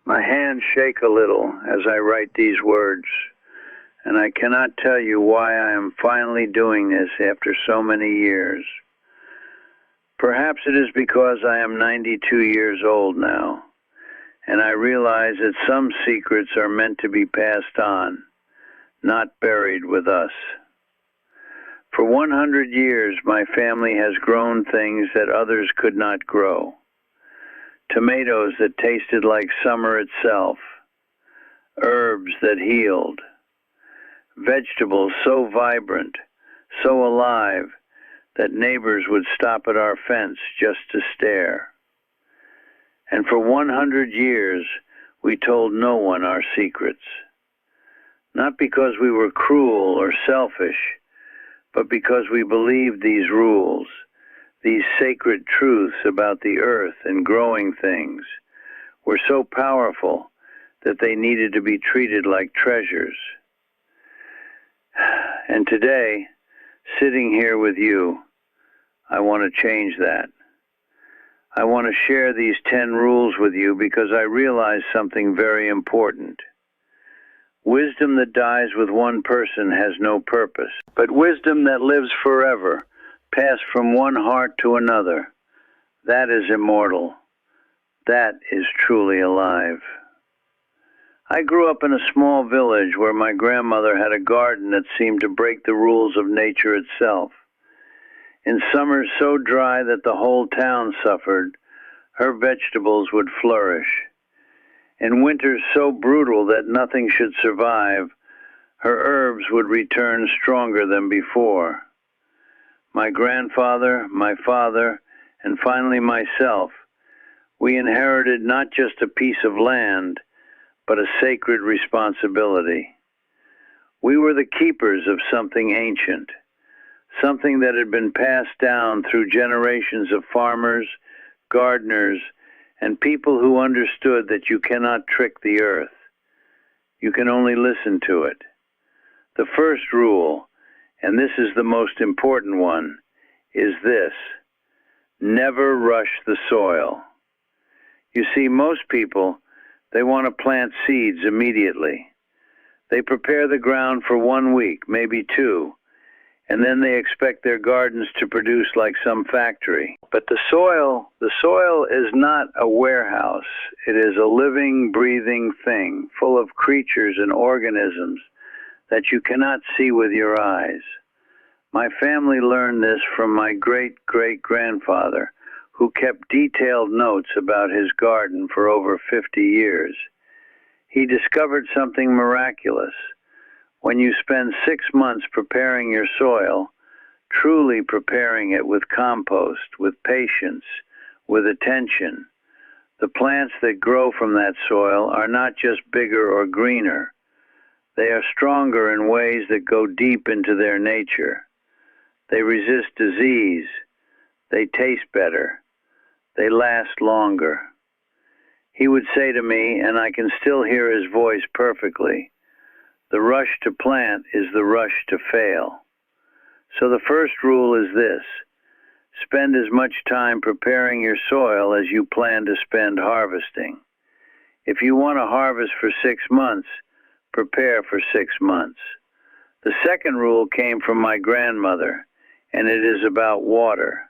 My hands shake a little as I write these words, and I cannot tell you why I am finally doing this after so many years. Perhaps it is because I am 92 years old now, and I realize that some secrets are meant to be passed on, not buried with us. For 100 years, my family has grown things that others could not grow. Tomatoes that tasted like summer itself, herbs that healed, vegetables so vibrant, so alive, that neighbors would stop at our fence just to stare. And for 100 years, we told no one our secrets. Not because we were cruel or selfish, but because we believed these rules, these sacred truths about the earth and growing things, were so powerful that they needed to be treated like treasures. And today, sitting here with you, I want to change that. I want to share these 10 rules with you because I realize something very important. Wisdom that dies with one person has no purpose, but wisdom that lives forever, passed from one heart to another, that is immortal. That is truly alive. I grew up in a small village where my grandmother had a garden that seemed to break the rules of nature itself. In summers so dry that the whole town suffered, her vegetables would flourish. In winters so brutal that nothing should survive, her herbs would return stronger than before. My grandfather, my father, and finally myself, we inherited not just a piece of land, but a sacred responsibility. We were the keepers of something ancient, something that had been passed down through generations of farmers, gardeners, and people who understood that you cannot trick the earth. You can only listen to it. The first rule, and this is the most important one, is this: never rush the soil. You see, most people, they want to plant seeds immediately. They prepare the ground for 1 week, maybe 2, and then they expect their gardens to produce like some factory. But the soil is not a warehouse. It is a living, breathing thing, full of creatures and organisms that you cannot see with your eyes. My family learned this from my great-great-grandfather, who kept detailed notes about his garden for over 50 years. He discovered something miraculous. When you spend 6 months preparing your soil, truly preparing it with compost, with patience, with attention, the plants that grow from that soil are not just bigger or greener. They are stronger in ways that go deep into their nature. They resist disease. They taste better. They last longer. He would say to me, and I can still hear his voice perfectly, the rush to plant is the rush to fail. So the first rule is this: spend as much time preparing your soil as you plan to spend harvesting. If you want to harvest for 6 months, prepare for 6 months. The second rule came from my grandmother, and it is about water.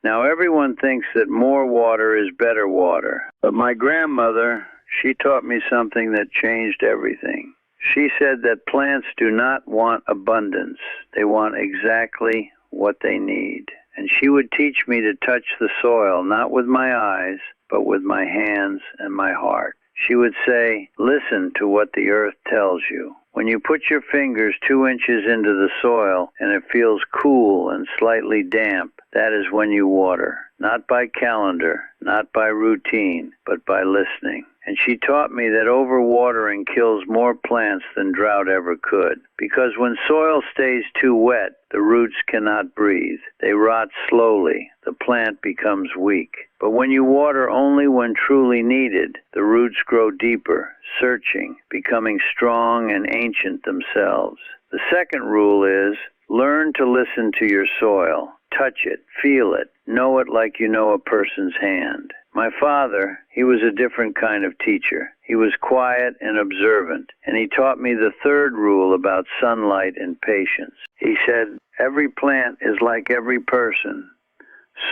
Now, everyone thinks that more water is better water, but my grandmother, she taught me something that changed everything. She said that plants do not want abundance. They want exactly what they need. And she would teach me to touch the soil, not with my eyes, but with my hands and my heart. She would say, listen to what the earth tells you. When you put your fingers 2 inches into the soil and it feels cool and slightly damp, that is when you water. Not by calendar, not by routine, but by listening. And she taught me that overwatering kills more plants than drought ever could. Because when soil stays too wet, the roots cannot breathe. They rot slowly. The plant becomes weak. But when you water only when truly needed, the roots grow deeper, searching, becoming strong and ancient themselves. The second rule is, learn to listen to your soil. Touch it, feel it, know it like you know a person's hand. My father, he was a different kind of teacher. He was quiet and observant, and he taught me the third rule about sunlight and patience. He said, every plant is like every person.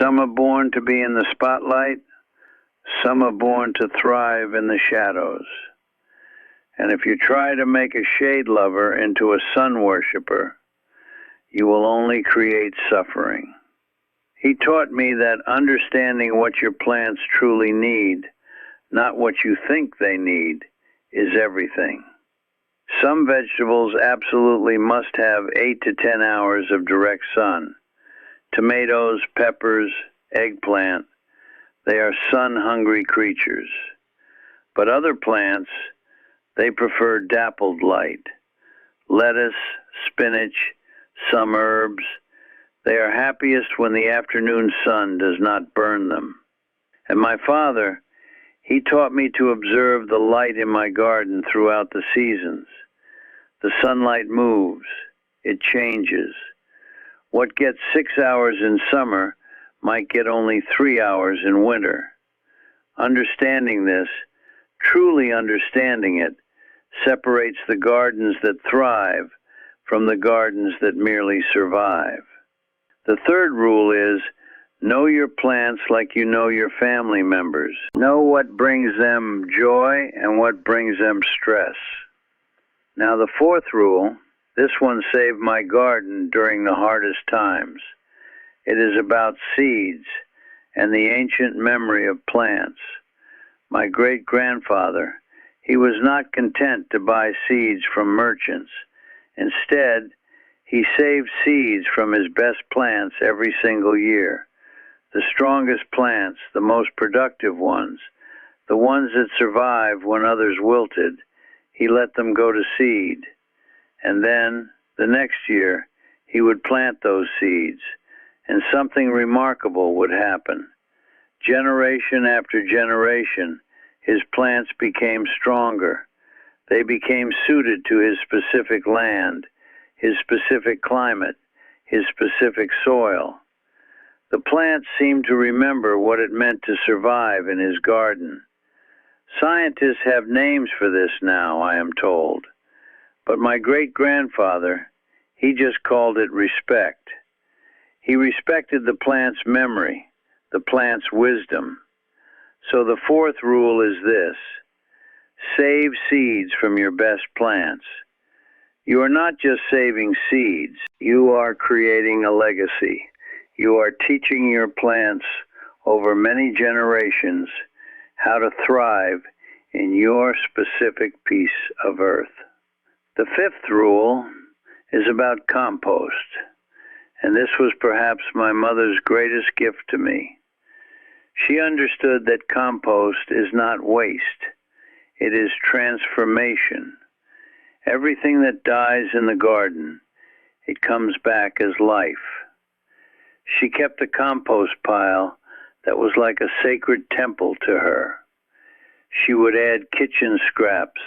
Some are born to be in the spotlight, some are born to thrive in the shadows. And if you try to make a shade lover into a sun worshiper, you will only create suffering. He taught me that understanding what your plants truly need, not what you think they need, is everything. Some vegetables absolutely must have 8 to 10 hours of direct sun. Tomatoes, peppers, eggplant, they are sun-hungry creatures. But other plants, they prefer dappled light. Lettuce, spinach, some herbs, they are happiest when the afternoon sun does not burn them. And my father, he taught me to observe the light in my garden throughout the seasons. The sunlight moves, it changes. What gets 6 hours in summer might get only 3 hours in winter. Understanding this, truly understanding it, separates the gardens that thrive from the gardens that merely survive. The third rule is, know your plants like you know your family members. Know what brings them joy and what brings them stress. Now the fourth rule, this one saved my garden during the hardest times. It is about seeds and the ancient memory of plants. My great-grandfather, he was not content to buy seeds from merchants. Instead, he saved seeds from his best plants every single year. The strongest plants, the most productive ones, the ones that survived when others wilted, he let them go to seed. And then, the next year, he would plant those seeds, and something remarkable would happen. Generation after generation, his plants became stronger. They became suited to his specific land, his specific climate, his specific soil. The plants seemed to remember what it meant to survive in his garden. Scientists have names for this now, I am told. But my great-grandfather, he just called it respect. He respected the plant's memory, the plant's wisdom. So the fourth rule is this: save seeds from your best plants. You are not just saving seeds, you are creating a legacy. You are teaching your plants over many generations how to thrive in your specific piece of earth. The fifth rule is about compost, and this was perhaps my mother's greatest gift to me. She understood that compost is not waste, it is transformation. Everything that dies in the garden, it comes back as life. She kept a compost pile that was like a sacred temple to her. She would add kitchen scraps,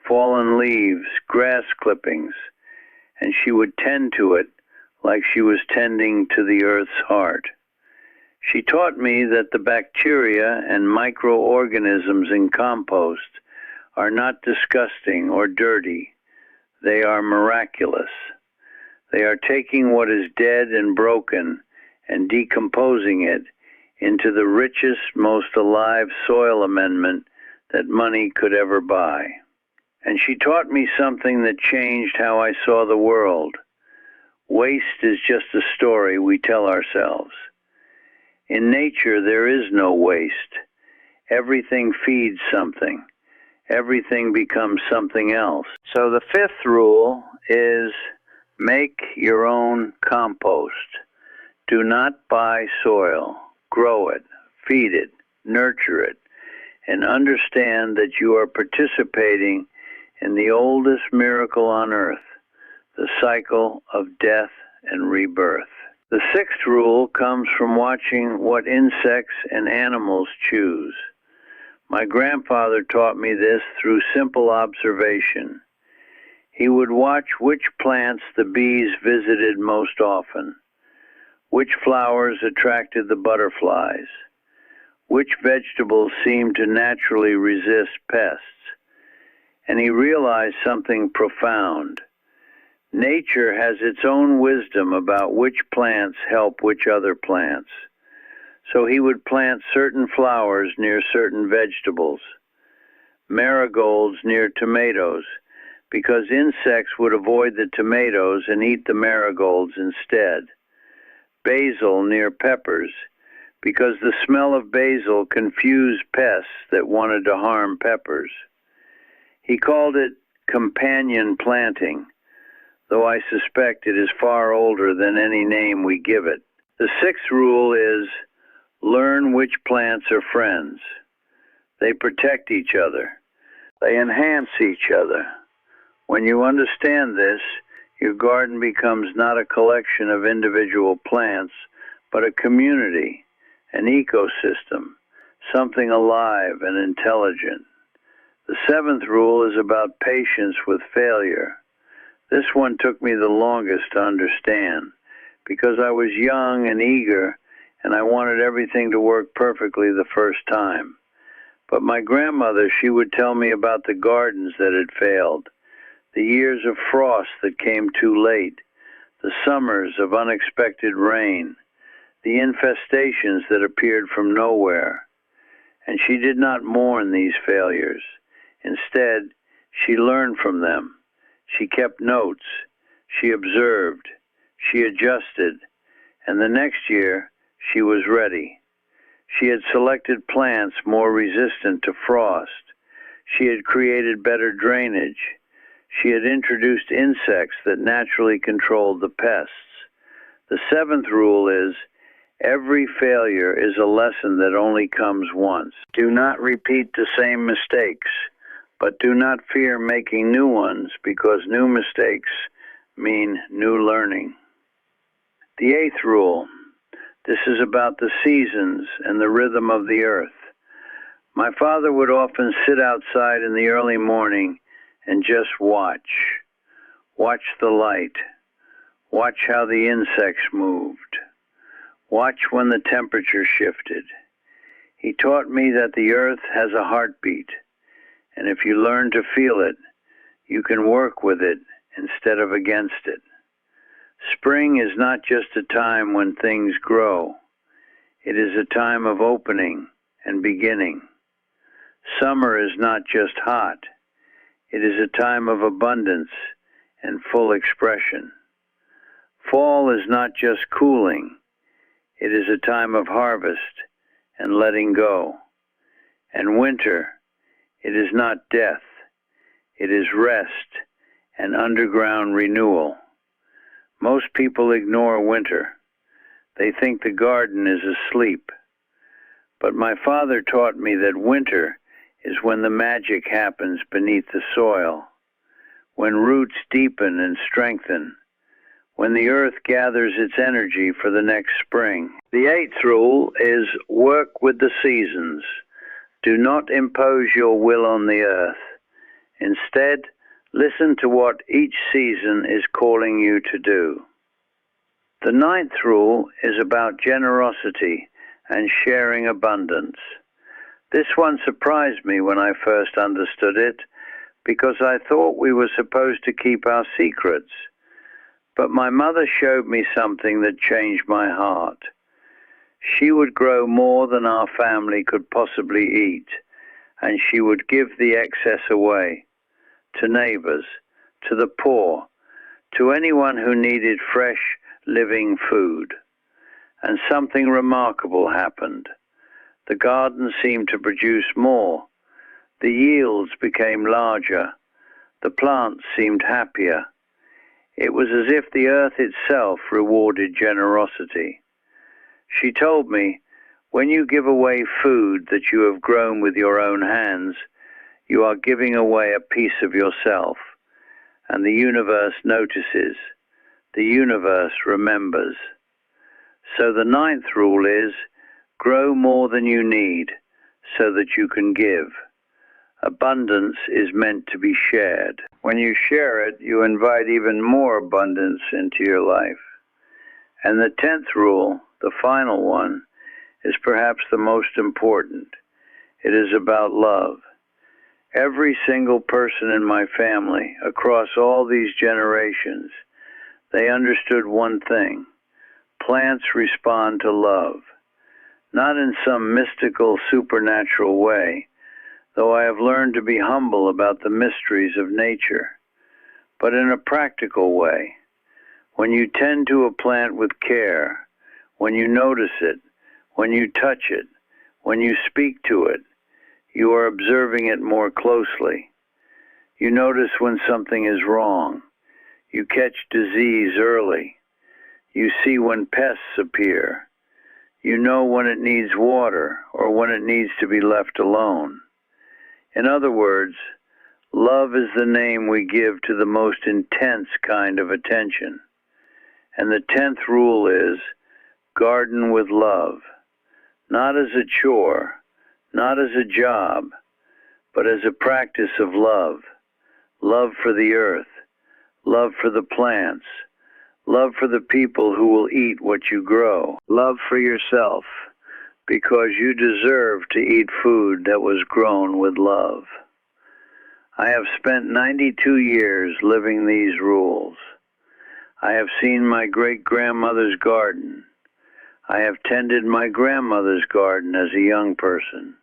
fallen leaves, grass clippings, and she would tend to it like she was tending to the earth's heart. She taught me that the bacteria and microorganisms in compost are not disgusting or dirty. They are miraculous. They are taking what is dead and broken and decomposing it into the richest, most alive soil amendment that money could ever buy. And she taught me something that changed how I saw the world. Waste is just a story we tell ourselves. In nature, there is no waste. Everything feeds something. Everything becomes something else. So the fifth rule is make your own compost. Do not buy soil. Grow it, feed it, nurture it, and understand that you are participating in the oldest miracle on earth, the cycle of death and rebirth. The sixth rule comes from watching what insects and animals choose. My grandfather taught me this through simple observation. He would watch which plants the bees visited most often, which flowers attracted the butterflies, which vegetables seem to naturally resist pests. And he realized something profound. Nature has its own wisdom about which plants help which other plants. So he would plant certain flowers near certain vegetables, marigolds near tomatoes, because insects would avoid the tomatoes and eat the marigolds instead. Basil near peppers, because the smell of basil confused pests that wanted to harm peppers. He called it companion planting, though I suspect it is far older than any name we give it. The sixth rule is, learn which plants are friends. They protect each other. They enhance each other. When you understand this, your garden becomes not a collection of individual plants, but a community, an ecosystem, something alive and intelligent. The seventh rule is about patience with failure. This one took me the longest to understand, because I was young and eager, and I wanted everything to work perfectly the first time. But my grandmother, she would tell me about the gardens that had failed, the years of frost that came too late, the summers of unexpected rain, the infestations that appeared from nowhere. And she did not mourn these failures. Instead, she learned from them. She kept notes. She observed. She adjusted. And the next year, she was ready. She had selected plants more resistant to frost. She had created better drainage. She had introduced insects that naturally controlled the pests. The seventh rule is, every failure is a lesson that only comes once. Do not repeat the same mistakes, but do not fear making new ones, because new mistakes mean new learning. The eighth rule, this is about the seasons and the rhythm of the earth. My father would often sit outside in the early morning and just watch. Watch the light. Watch how the insects moved. Watch when the temperature shifted. He taught me that the earth has a heartbeat, and if you learn to feel it, you can work with it instead of against it. Spring is not just a time when things grow. It is a time of opening and beginning. Summer is not just hot. It is a time of abundance and full expression. Fall is not just cooling. It is a time of harvest and letting go. And winter, it is not death. It is rest and underground renewal. Most people ignore winter. They think the garden is asleep. But my father taught me that winter is when the magic happens beneath the soil, when roots deepen and strengthen, when the earth gathers its energy for the next spring. The eighth rule is work with the seasons. Do not impose your will on the earth. Instead, listen to what each season is calling you to do. The ninth rule is about generosity and sharing abundance. This one surprised me when I first understood it, because I thought we were supposed to keep our secrets. But my mother showed me something that changed my heart. She would grow more than our family could possibly eat, and she would give the excess away to neighbors, to the poor, to anyone who needed fresh, living food. And something remarkable happened. The garden seemed to produce more. The yields became larger. The plants seemed happier. It was as if the earth itself rewarded generosity. She told me, when you give away food that you have grown with your own hands, you are giving away a piece of yourself, and the universe notices. The universe remembers. So the ninth rule is, grow more than you need so that you can give. Abundance is meant to be shared. When you share it, you invite even more abundance into your life. And the 10th rule, the final one, is perhaps the most important. It is about love. Every single person in my family, across all these generations, they understood one thing. Plants respond to love. Not in some mystical, supernatural way, though I have learned to be humble about the mysteries of nature, but in a practical way. When you tend to a plant with care, when you notice it, when you touch it, when you speak to it, you are observing it more closely. You notice when something is wrong. You catch disease early. You see when pests appear. You know when it needs water or when it needs to be left alone. In other words, love is the name we give to the most intense kind of attention. And the 10th rule is, garden with love, not as a chore, not as a job, but as a practice of love. Love for the earth, love for the plants, love for the people who will eat what you grow, love for yourself, because you deserve to eat food that was grown with love. I have spent 92 years living these rules. I have seen my great-grandmother's garden. I have tended my grandmother's garden as a young person.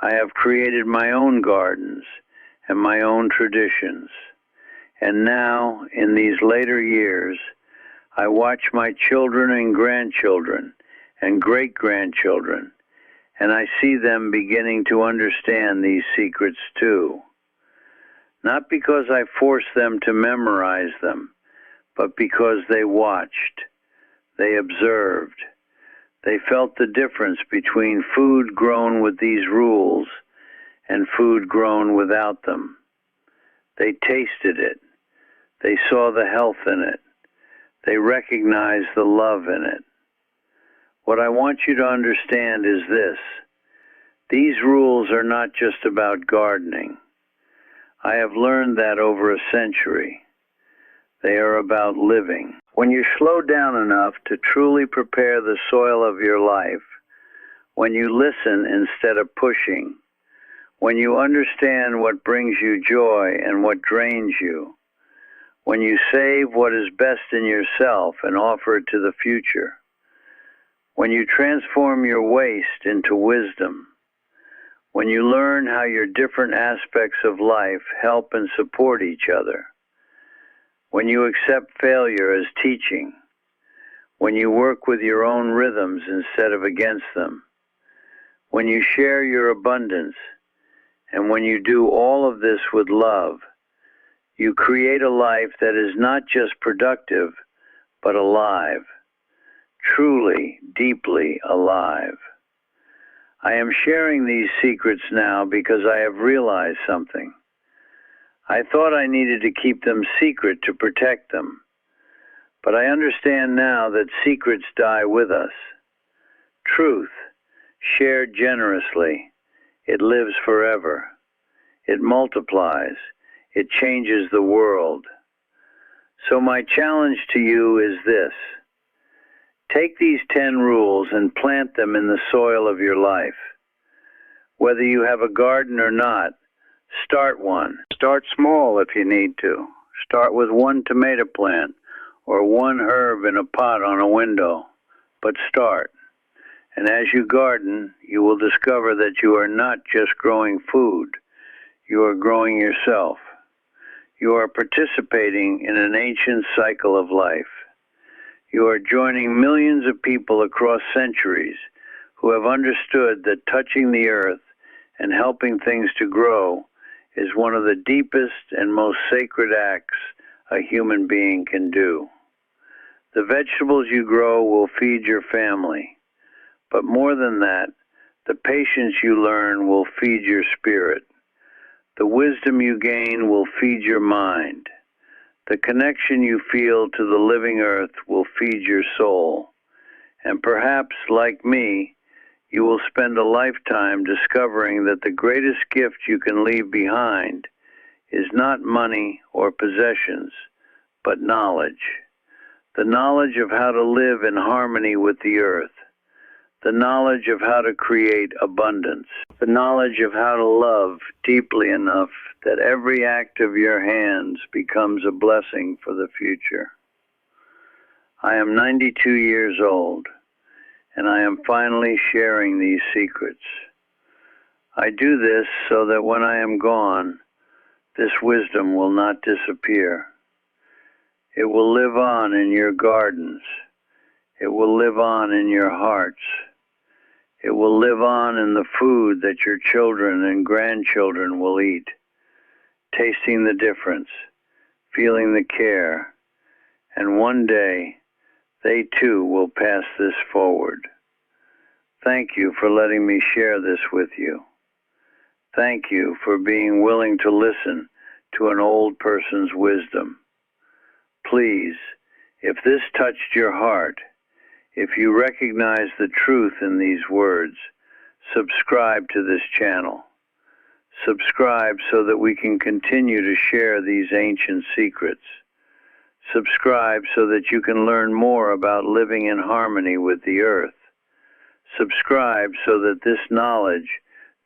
I have created my own gardens and my own traditions. And now, in these later years, I watch my children and grandchildren and great-grandchildren, and I see them beginning to understand these secrets too. Not because I forced them to memorize them, but because they watched, they observed. They felt the difference between food grown with these rules and food grown without them. They tasted it. They saw the health in it. They recognized the love in it. What I want you to understand is this. These rules are not just about gardening. I have learned that over a century. They are about living. When you slow down enough to truly prepare the soil of your life, when you listen instead of pushing, when you understand what brings you joy and what drains you, when you save what is best in yourself and offer it to the future, when you transform your waste into wisdom, when you learn how your different aspects of life help and support each other, when you accept failure as teaching, when you work with your own rhythms instead of against them, when you share your abundance, and when you do all of this with love, you create a life that is not just productive, but alive, truly, deeply alive. I am sharing these secrets now because I have realized something. I thought I needed to keep them secret to protect them, but I understand now that secrets die with us. Truth, shared generously, it lives forever. It multiplies. It changes the world. So my challenge to you is this. Take these 10 rules and plant them in the soil of your life. Whether you have a garden or not, start one. Start small if you need to. Start with 1 tomato plant or 1 herb in a pot on a window. But start. And as you garden, you will discover that you are not just growing food. You are growing yourself. You are participating in an ancient cycle of life. You are joining millions of people across centuries who have understood that touching the earth and helping things to grow is one of the deepest and most sacred acts a human being can do. The vegetables you grow will feed your family, but more than that, the patience you learn will feed your spirit. The wisdom you gain will feed your mind. The connection you feel to the living earth will feed your soul. And perhaps, like me, you will spend a lifetime discovering that the greatest gift you can leave behind is not money or possessions, but knowledge. The knowledge of how to live in harmony with the earth. the knowledge of how to create abundance, the knowledge of how to love deeply enough that every act of your hands becomes a blessing for the future. I am 92 years old, and I am finally sharing these secrets. I do this so that when I am gone, this wisdom will not disappear. It will live on in your gardens. It will live on in your hearts. It will live on in the food that your children and grandchildren will eat, tasting the difference, feeling the care, and one day they too will pass this forward. Thank you for letting me share this with you. Thank you for being willing to listen to an old person's wisdom. Please, if this touched your heart, if you recognize the truth in these words, subscribe to this channel. Subscribe so that we can continue to share these ancient secrets. Subscribe so that you can learn more about living in harmony with the earth. Subscribe so that this knowledge,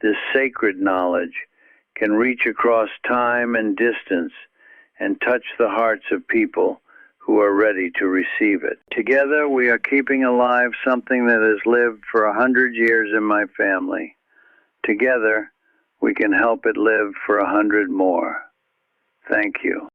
this sacred knowledge, can reach across time and distance and touch the hearts of people who are ready to receive it. Together, we are keeping alive something that has lived for 100 years in my family. Together, we can help it live for 100 more. Thank you.